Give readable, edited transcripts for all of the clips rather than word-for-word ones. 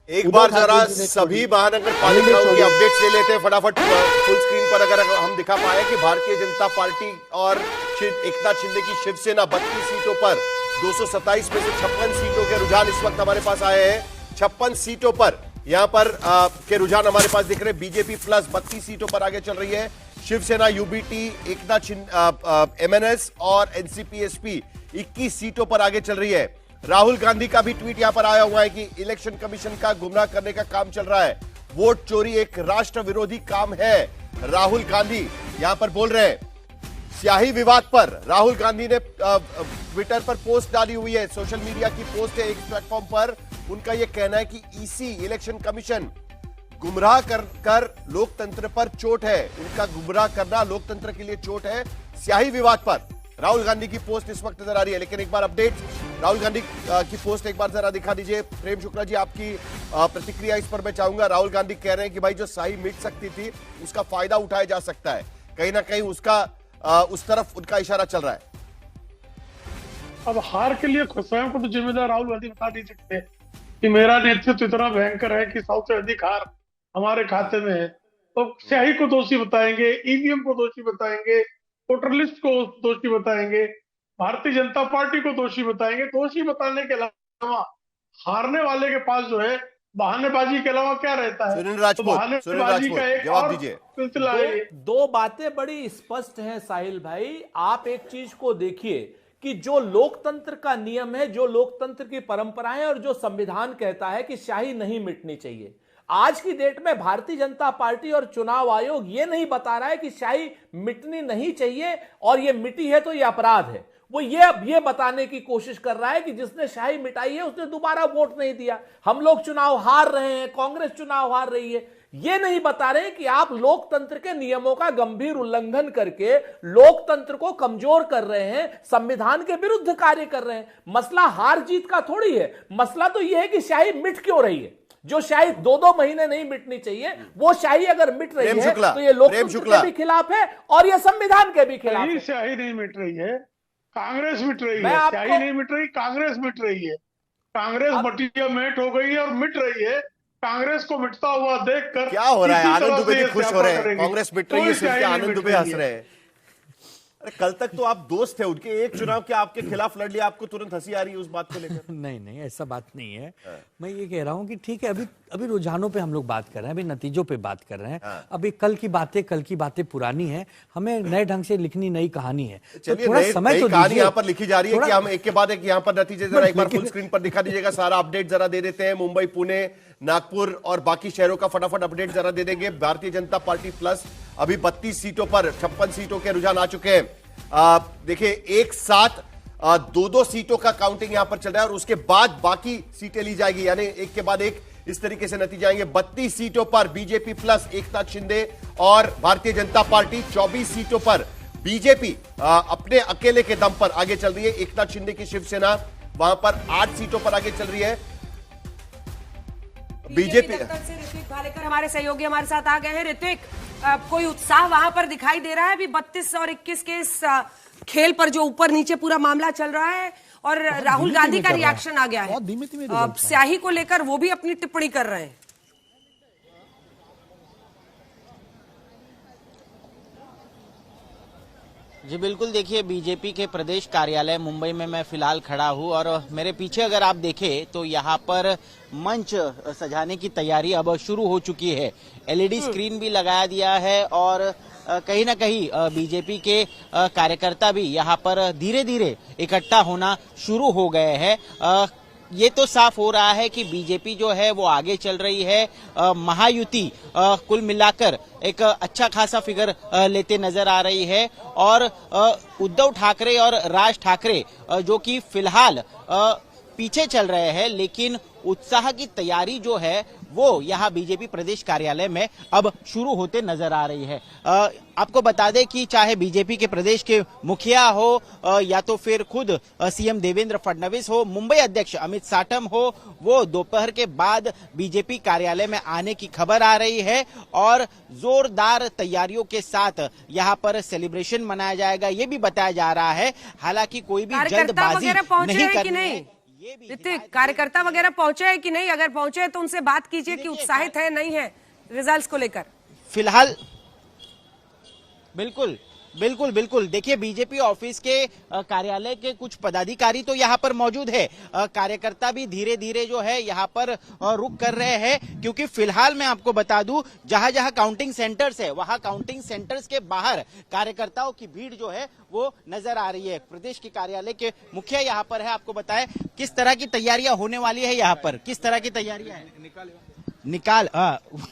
एक बार जरा सभी महानगर पालिकाओं की अपडेट्स ले लेते हैं फटाफट फुल स्क्रीन पर। अगर हम दिखा पाए कि भारतीय जनता पार्टी और एकनाथ शिंदे की शिवसेना 32 सीटों पर 227 में से 56 सीटों के रुझान इस वक्त हमारे पास आए हैं। 56 सीटों पर यहां पर के रुझान हमारे पास दिख रहे हैं। बीजेपी प्लस 32 सीटों पर आगे चल रही है। शिवसेना, यूबीटी, एकनाथ एमएनएस और एनसीपी एसपी 21 सीटों पर आगे चल रही है। राहुल गांधी का भी ट्वीट यहां पर आया हुआ है कि इलेक्शन कमीशन का गुमराह करने का काम चल रहा है। वोट चोरी एक राष्ट्र विरोधी काम है, राहुल गांधी यहां पर बोल रहे हैं। स्याही विवाद पर राहुल गांधी ने ट्विटर पर पोस्ट डाली हुई है, सोशल मीडिया की पोस्ट है एक प्लेटफॉर्म पर। उनका यह कहना है कि ईसी इलेक्शन कमीशन गुमराह कर लोकतंत्र पर चोट है। उनका गुमराह करना लोकतंत्र के लिए चोट है। स्याही विवाद पर राहुल गांधी की पोस्ट इस वक्त नजर आ रही है। लेकिन एक बार अपडेट, राहुल गांधी की पोस्ट एक बार जरा दिखा दीजिए। प्रेम शुक्ला जी, आपकी प्रतिक्रिया इस पर मैं चाहूंगा। राहुल गांधी कह रहे हैं कि भाई जो स्याही मिट सकती थी उसका फायदा उठाया जा सकता है। कहीं ना कहीं उसका उस तरफ उनका इशारा चल रहा है। अब हार के लिए स्वयं को तो जिम्मेदार राहुल गांधी बता नहीं सकते कि मेरा नेतृत्व इतना भयंकर है कि सबसे अधिक हार हमारे खाते में है। तो स्याही को दोषी बताएंगे, ईवीएम को दोषी बताएंगे, वोटर लिस्ट को दोषी बताएंगे, भारतीय जनता पार्टी को दोषी बताएंगे। दोषी बताने के अलावा हारने वाले के पास जो है बहानेबाजी के अलावा क्या रहता है? सुनील राजपूत, जवाब दीजिए। सिलसिला है। दो बातें बड़ी स्पष्ट हैं साहिल भाई। आप एक चीज को देखिए कि जो लोकतंत्र का नियम है, जो लोकतंत्र की परंपराएं और जो संविधान कहता है कि स्याही नहीं मिटनी चाहिए, आज की डेट में भारतीय जनता पार्टी और चुनाव आयोग यह नहीं बता रहा है कि स्याही मिटनी नहीं चाहिए और यह मिटी है तो यह अपराध है। वो ये बताने की कोशिश कर रहा है कि जिसने स्याही मिटाई है उसने दोबारा वोट नहीं दिया। हम लोग चुनाव हार रहे हैं, कांग्रेस चुनाव हार रही है। ये नहीं बता रहे कि आप लोकतंत्र के नियमों का गंभीर उल्लंघन करके लोकतंत्र को कमजोर कर रहे हैं, संविधान के विरुद्ध कार्य कर रहे हैं। मसला हार जीत का थोड़ी है, मसला तो यह है कि स्याही मिट क्यों रही है। जो स्याही 2-2 महीने नहीं मिटनी चाहिए, वो स्याही अगर मिट रही है तो ये लोकतंत्र के भी खिलाफ है और ये संविधान के भी खिलाफ है। स्याही नहीं मिट रही है, कांग्रेस मिट रही है। स्याही नहीं मिट रही, कांग्रेस मिट रही है। कांग्रेस मटिया मेट हो गई है और मिट रही है। कांग्रेस को मिटता हुआ देखकर क्या हो रहा है? आनंद दुबे जी खुश हो रहे हैं, कांग्रेस मिट रही है, सुन के आनंद दुबे हंस रहे हैं। अरे कल तक तो आप दोस्त थे उनके, एक चुनाव के आपके खिलाफ लड़ लिया, आपको तुरंत हंसी आ रही है उस बात को लेकर? नहीं, ऐसा बात नहीं है। मैं ये कह रहा हूँ कि ठीक है, अभी रुझानों पे हम लोग बात कर रहे हैं, अभी नतीजों पे बात कर रहे हैं। अभी कल की बातें पुरानी है, हमें नए ढंग से लिखनी नई कहानी है। चलिए, थोड़ा समय तो कहानी यहाँ पर लिखी जा रही है कि हम एक के बाद एक यहाँ पर नतीजे जरा एक बार फुल स्क्रीन पर दिखा दीजिएगा। सारा अपडेट जरा दे देते हैं। मुंबई, पुणे, नागपुर और बाकी शहरों का फटाफट अपडेट जरा दे देंगे। भारतीय जनता पार्टी प्लस अभी 32 सीटों पर 56 सीटों के रुझान आ चुके हैं। देखिए, एक साथ 2-2 सीटों का काउंटिंग यहां पर चल रहा है और उसके बाद बाकी सीटें ली जाएगी, यानी एक के बाद एक इस तरीके से नतीजे आएंगे। 32 सीटों पर बीजेपी प्लस एकनाथ शिंदे और भारतीय जनता पार्टी, 24 सीटों पर बीजेपी अपने अकेले के दम पर आगे चल रही है। एकनाथ शिंदे की शिवसेना वहां पर 8 सीटों पर आगे चल रही है। बीजेपी से ऋत्विक भालेकर हमारे सहयोगी हमारे साथ आ गए हैं। ऋत्विक, कोई उत्साह वहां पर दिखाई दे रहा है? अभी 32 और 21 के इस खेल पर जो ऊपर नीचे पूरा मामला चल रहा है और राहुल गांधी का रिएक्शन आ गया है स्याही को लेकर, वो भी अपनी टिप्पणी कर रहे हैं। जी बिल्कुल, देखिए बीजेपी के प्रदेश कार्यालय मुंबई में मैं फिलहाल खड़ा हूं और मेरे पीछे अगर आप देखें तो यहां पर मंच सजाने की तैयारी अब शुरू हो चुकी है। एलईडी स्क्रीन भी लगाया दिया है और कहीं ना कहीं बीजेपी के कार्यकर्ता भी यहां पर धीरे धीरे इकट्ठा होना शुरू हो गए हैं। ये तो साफ हो रहा है कि बीजेपी जो है वो आगे चल रही है। महायुति कुल मिलाकर एक अच्छा खासा फिगर लेते नजर आ रही है और उद्धव ठाकरे और राज ठाकरे जो कि फिलहाल पीछे चल रहे हैं, लेकिन उत्साह की तैयारी जो है वो यहाँ बीजेपी प्रदेश कार्यालय में अब शुरू होते नजर आ रही है। आपको बता दें कि चाहे बीजेपी के प्रदेश के मुखिया हो या तो फिर खुद सीएम देवेंद्र फडणवीस हो, मुंबई अध्यक्ष अमित साटम हो, वो दोपहर के बाद बीजेपी कार्यालय में आने की खबर आ रही है और जोरदार तैयारियों के साथ यहाँ पर सेलिब्रेशन मनाया जाएगा, ये भी बताया जा रहा है। हालांकि कोई भी जल्दबाजी नहीं करनी है, ये भी ऋतिक, कार्यकर्ता वगैरह पहुंचे हैं कि नहीं? अगर पहुंचे हैं तो उनसे बात कीजिए कि उत्साहित है नहीं है रिजल्ट्स को लेकर। फिलहाल बिल्कुल बिल्कुल बिल्कुल देखिए, बीजेपी ऑफिस के कार्यालय के कुछ पदाधिकारी तो यहाँ पर मौजूद है, कार्यकर्ता भी धीरे धीरे जो है यहाँ पर रुक कर रहे हैं, क्योंकि फिलहाल मैं आपको बता दूं जहां जहां काउंटिंग सेंटर्स है वहां काउंटिंग सेंटर्स के बाहर कार्यकर्ताओं की भीड़ जो है वो नजर आ रही है। प्रदेश के कार्यालय के मुखिया यहाँ पर है, आपको बताएं किस तरह की तैयारियां होने वाली है, यहाँ पर किस तरह की तैयारियां है।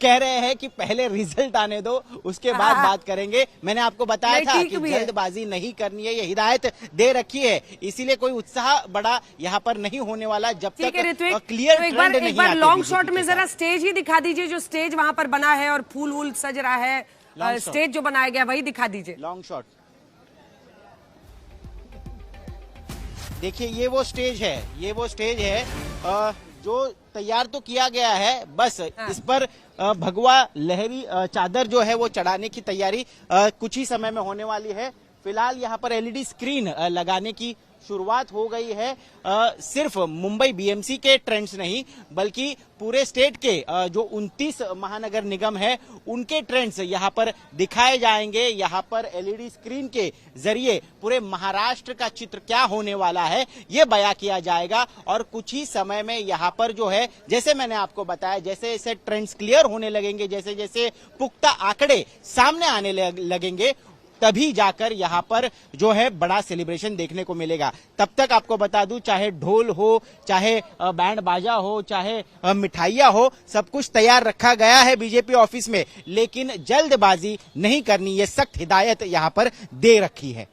कह रहे हैं कि पहले रिजल्ट आने दो, उसके बाद बात करेंगे। मैंने आपको बताया था कि जल्दबाजी नहीं करनी है, ये हिदायत दे रखी है, इसीलिए कोई उत्साह बड़ा यहाँ पर नहीं होने वाला जब तक क्लियर ट्रेंड नहीं एक बार लॉन्ग शॉट में जरा स्टेज ही दिखा दीजिए, जो स्टेज वहां पर बना है और फूल वूल सज रहा है, स्टेज जो बनाया गया वही दिखा दीजिए। लॉन्ग शॉट देखिए, ये वो स्टेज है, ये वो स्टेज है जो तैयार तो किया गया है, बस इस पर भगवा लहरी चादर जो है वो चढ़ाने की तैयारी कुछ ही समय में होने वाली है। फिलहाल यहाँ पर एलईडी स्क्रीन लगाने की शुरुआत हो गई है। सिर्फ मुंबई बीएमसी के ट्रेंड्स नहीं बल्कि पूरे स्टेट के जो 29 महानगर निगम है उनके ट्रेंड्स यहाँ पर दिखाए जाएंगे। यहाँ पर एलईडी स्क्रीन के जरिए पूरे महाराष्ट्र का चित्र क्या होने वाला है ये बयां किया जाएगा, और कुछ ही समय में यहाँ पर जो है, जैसे मैंने आपको बताया, जैसे जैसे ट्रेंड्स क्लियर होने लगेंगे, जैसे जैसे पुख्ता आंकड़े सामने आने लगेंगे, तभी जाकर यहाँ पर जो है बड़ा सेलिब्रेशन देखने को मिलेगा। तब तक आपको बता दूं, चाहे ढोल हो, चाहे बैंड बाजा हो, चाहे मिठाइयां हो, सब कुछ तैयार रखा गया है बीजेपी ऑफिस में, लेकिन जल्दबाजी नहीं करनी, ये सख्त हिदायत यहाँ पर दे रखी है।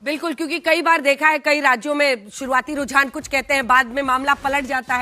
बिल्कुल, क्योंकि कई बार देखा है कई राज्यों में शुरुआती रुझान कुछ कहते हैं, बाद में मामला पलट जाता है।